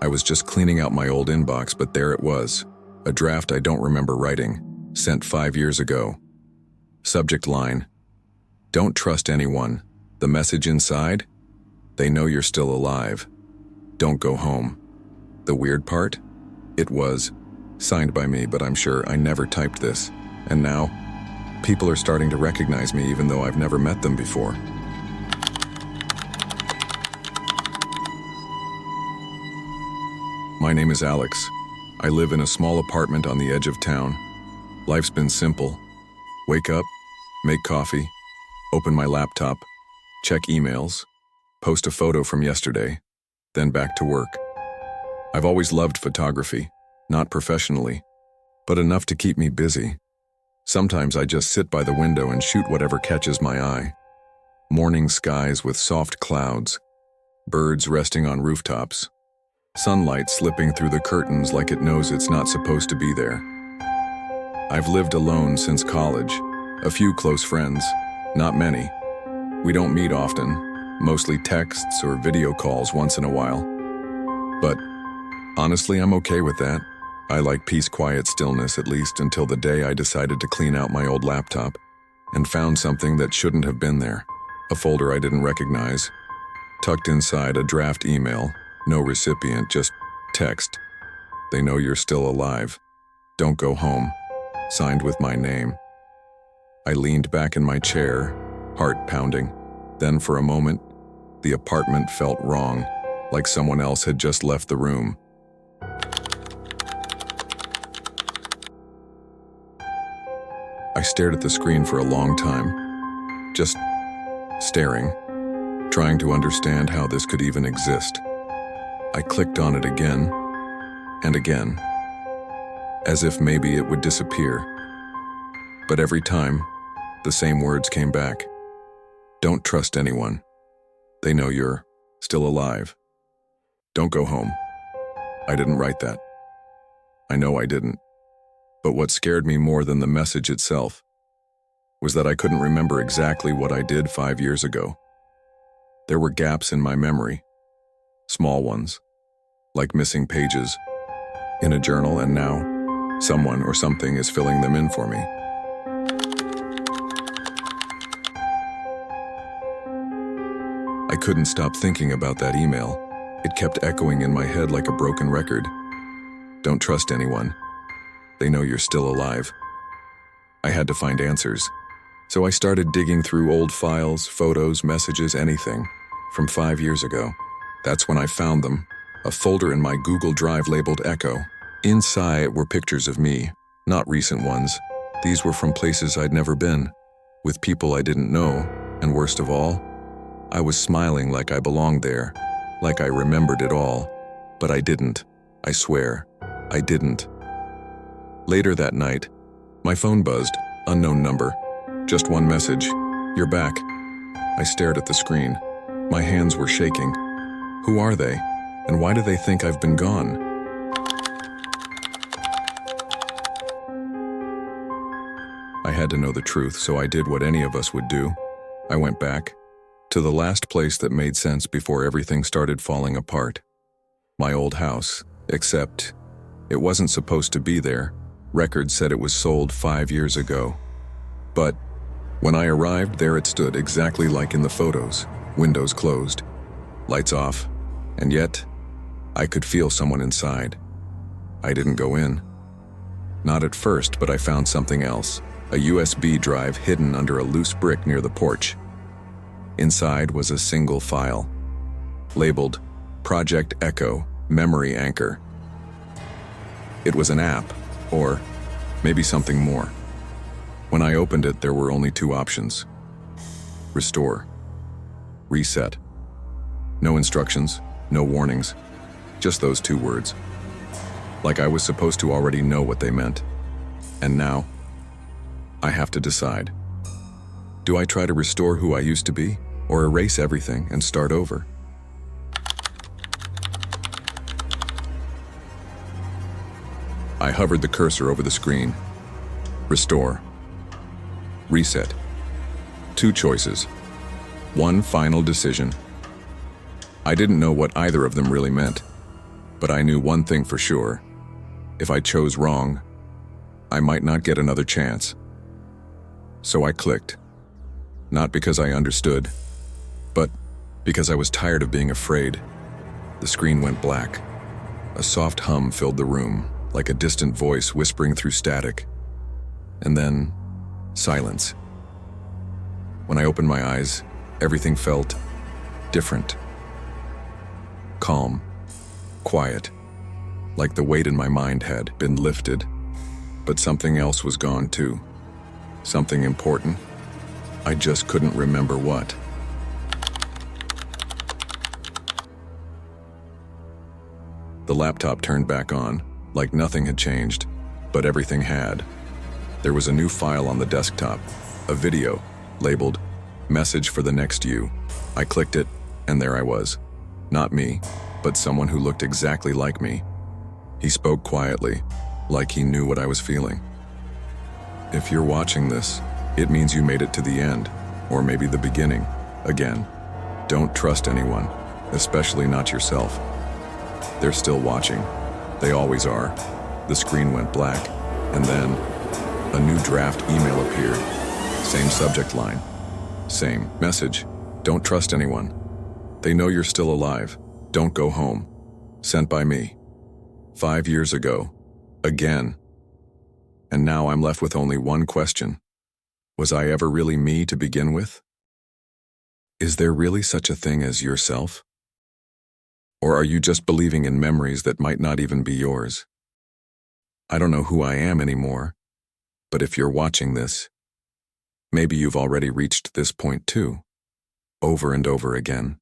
I was just cleaning out my old inbox, but there it was. A draft I don't remember writing, sent 5 years ago. Subject line: "Don't trust anyone." The message inside? "They know you're still alive. Don't go home." The weird part? It was signed by me, but I'm sure I never typed this. And now, people are starting to recognize me even though I've never met them before. My name is Alex. I live in a small apartment on the edge of town. Life's been simple. Wake up, make coffee, open my laptop, check emails, post a photo from yesterday, then back to work. I've always loved photography, not professionally, but enough to keep me busy. Sometimes I just sit by the window and shoot whatever catches my eye. Morning skies with soft clouds, birds resting on rooftops, sunlight slipping through the curtains like it knows it's not supposed to be there. I've lived alone since college. A few close friends, not many. We don't meet often, mostly texts or video calls once in a while. But honestly, I'm okay with that. I like peace, quiet stillness, at least until the day I decided to clean out my old laptop and found something that shouldn't have been there. A folder I didn't recognize, tucked inside a draft email, no recipient, just text. "They know you're still alive. Don't go home." Signed with my name. I leaned back in my chair, heart pounding. Then for a moment, the apartment felt wrong, like someone else had just left the room. I stared at the screen for a long time, just staring, trying to understand how this could even exist. I clicked on it again and again, as if maybe it would disappear. But every time, the same words came back. "Don't trust anyone. They know you're still alive. Don't go home." I didn't write that. I know I didn't. But what scared me more than the message itself was that I couldn't remember exactly what I did 5 years ago. There were gaps in my memory, small ones, like missing pages in a journal, and now someone or something is filling them in for me. I couldn't stop thinking about that email. It kept echoing in my head like a broken record. Don't trust anyone. They know you're still alive. I had to find answers. So I started digging through old files, photos, messages, anything from 5 years ago. That's when I found them. A folder in my Google Drive labeled Echo. Inside were pictures of me, not recent ones. These were from places I'd never been, with people I didn't know, and worst of all, I was smiling like I belonged there, like I remembered it all. But I didn't. I swear, I didn't. Later that night, my phone buzzed, unknown number. Just one message: "You're back." I stared at the screen. My hands were shaking. Who are they? And why do they think I've been gone? I had to know the truth, so I did what any of us would do. I went back to the last place that made sense before everything started falling apart. My old house, except it wasn't supposed to be there. Records said it was sold 5 years ago. But when I arrived, there it stood, exactly like in the photos. Windows closed, lights off, and yet I could feel someone inside. I didn't go in. Not at first, but I found something else. A USB drive hidden under a loose brick near the porch. Inside was a single file, labeled Project Echo Memory Anchor. It was an app, or maybe something more. When I opened it, there were only 2 options: restore, reset. No instructions, no warnings, just those 2 words. Like I was supposed to already know what they meant. And now, I have to decide. Do I try to restore who I used to be, or erase everything and start over? I hovered the cursor over the screen. Restore. Reset. 2 choices. 1 final decision. I didn't know what either of them really meant. But I knew one thing for sure. If I chose wrong, I might not get another chance. So I clicked. Not because I understood, but because I was tired of being afraid. The screen went black. A soft hum filled the room, like a distant voice whispering through static. And then, silence. When I opened my eyes, everything felt different. Calm, quiet, like the weight in my mind had been lifted. But something else was gone too. Something important. I just couldn't remember what. The laptop turned back on, like nothing had changed, but everything had. There was a new file on the desktop, a video, labeled, "Message for the next you." I clicked it, and there I was. Not me, but someone who looked exactly like me. He spoke quietly, like he knew what I was feeling. If you're watching this, it means you made it to the end, or maybe the beginning. Again, don't trust anyone, especially not yourself. They're still watching. They always are. The screen went black, and then a new draft email appeared. Same subject line. Same message. Don't trust anyone. They know you're still alive. Don't go home. Sent by me. 5 years ago. Again. And now I'm left with only one question. Was I ever really me to begin with? Is there really such a thing as yourself? Or are you just believing in memories that might not even be yours? I don't know who I am anymore, but if you're watching this, maybe you've already reached this point too, over and over again.